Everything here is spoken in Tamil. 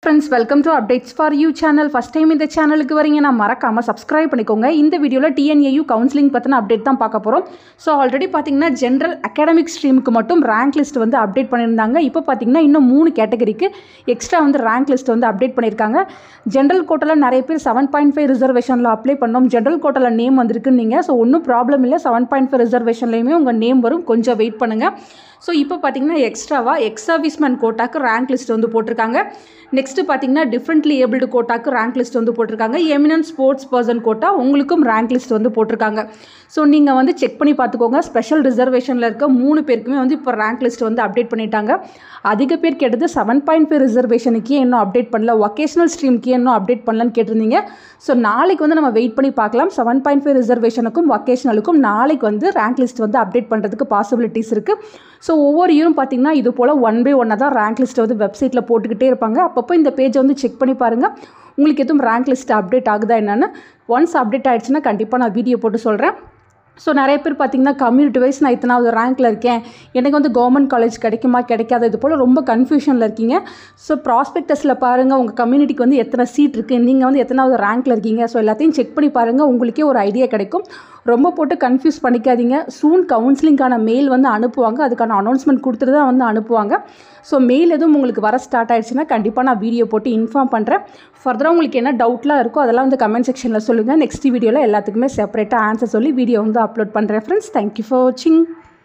friends, welcome to updates for you channel. First time இந்த சேனலுக்கு வரீங்கன்னா மறக்காம subscribe பண்ணிக்கோங்க. இந்த வீடியோல TNAU கவுன்சிலிங் பத்தின அப்டேட் தான் பார்க்க போறோம். சோ ஆல்ரெடி பாத்தீங்கன்னா ஜெனரல் அகாடமிக் ஸ்ட்ரீமுக்கு மட்டும் ரேங்க் லிஸ்ட் வந்து அப்டேட் பண்ணிருந்தாங்க. இப்போ பாத்தீங்கன்னா இன்னும் 3 கேட்டகரிக்கு எக்ஸ்ட்ரா வந்து ரேங்க் லிஸ்ட் வந்து அப்டேட் பண்ணிருக்காங்க. ஜெனரல் கோட்டால நிறைய பேர் 7.5 ரிசர்வேஷன்ல அப்ளை பண்ணோம். ஜெனரல் கோட்டால நேம் வந்திருக்குன்னு நீங்க சோ ஒன்றும் ப்ராப்ளம் இல்லை. 7.5 ரிசர்வேஷன்லயுமே உங்க நேம் வரும். கொஞ்சம் வெயிட் பண்ணுங்க. ஸோ இப்போ பார்த்தீங்கன்னா எக்ஸ்ட்ராவாக எக்ஸ் சர்வீஸ்மேன் கோட்டாக்கு ரேங்க் லிஸ்ட் வந்து போட்டிருக்காங்க. நெக்ஸ்ட்டு பார்த்தீங்கன்னா டிஃப்ரெண்ட்லி ஏபிள்டு கோட்டாக்கு ரேங்க் லிஸ்ட் வந்து போட்டிருக்காங்க. எமினன்ட் ஸ்போர்ட்ஸ் பர்சன் கோட்டா உங்களுக்கும் ரேங்க் லிஸ்ட் வந்து போட்டிருக்காங்க. ஸோ நீங்கள் வந்து செக் பண்ணி பார்த்துக்கோங்க. ஸ்பெஷல் ரிசர்வேஷனில் இருக்க 3 பேருக்குமே வந்து இப்போ ரேங்க் லிஸ்ட் வந்து அப்டேட் பண்ணிட்டாங்க. அதிக பேர் கேட்டது 7.5 ரிசர்வேஷனுக்கே இன்னும் அப்டேட் பண்ணல, வொகேஷனல் ஸ்ட்ரீமுக்கே இன்னும் அப்டேட் பண்ணலன்னு கேட்டிருந்தீங்க. ஸோ நாளைக்கு வந்து நம்ம வெயிட் பண்ணி பார்க்கலாம். 7.5 ரிசர்வேஷனுக்கும் வொகேஷனலுக்கும் நாளைக்கு வந்து ரேங்க் லிஸ்ட் வந்து அப்டேட் பண்ணுறதுக்கு பாசிபிலிட்டிஸ் இருக்குது. ஸோ ஒவ்வொரு இயரும் பார்த்தீங்கன்னா இது போல் 1 by 1 தான் ரேங்க் லிஸ்ட்டை வந்து வெப்சைட்டில் போட்டுக்கிட்டே இருப்பாங்க. அப்பப்போ இந்த பேஜை வந்து செக் பண்ணி பாருங்கள். உங்களுக்கு எதுவும் ரேங்க் லிஸ்ட் அப்டேட் ஆகுதா என்னன்னு. ஒன்ஸ் அப்டேட் ஆகிடுச்சுன்னா கண்டிப்பாக நான் வீடியோ போட்டு சொல்கிறேன். ஸோ நிறைய பேர் பார்த்தீங்கன்னா கம்யூனிட்டி வைஸ் நான் இத்தனாவது ரேங்க்கில் இருக்கேன், எனக்கு வந்து கவர்மெண்ட் காலேஜ் கிடைக்குமா கிடைக்காது, இது போல் ரொம்ப கன்ஃபியூஷனில் இருக்கீங்க. ஸோ ப்ராஸ்பெக்டஸில் பாருங்கள் உங்கள் கம்யூனிட்டிக்கு வந்து எத்தனை சீட் இருக்குது, நீங்கள் வந்து எத்தனாவது ரேங்க்கில் இருக்கீங்க. ஸோ எல்லாத்தையும் செக் பண்ணி பாருங்கள், உங்களுக்கே ஒரு ஐடியா கிடைக்கும். ரொம்ப போட்டு கன்ஃபியூஸ் பண்ணிக்காதீங்க. சூன் கவுன்சிலிங்கான மெயில் வந்து அனுப்புவாங்க. அதுக்கான அனௌன்ஸ்மெண்ட் கொடுத்துட்டு தான் வந்து அனுப்புவாங்க. ஸோ மெயில் எதுவும் உங்களுக்கு வர ஸ்டார்ட் ஆகிடுச்சுன்னா கண்டிப்பாக நான் வீடியோ போட்டு இன்ஃபார்ம் பண்ணுறேன். ஃபர்தராக உங்களுக்கு என்ன டவுட்லாம் இருக்கோ அதெல்லாம் வந்து கமெண்ட் செக்ஷனில் சொல்லுங்கள். நெக்ஸ்ட் வீடியோவில் எல்லாத்துக்குமே செப்பரேட்டாக ஆன்சர் சொல்லி வீடியோ வந்து அப்லோட் பண்ணுறேன். ஃப்ரெண்ட்ஸ், தேங்க்யூ ஃபார் வாட்சிங்.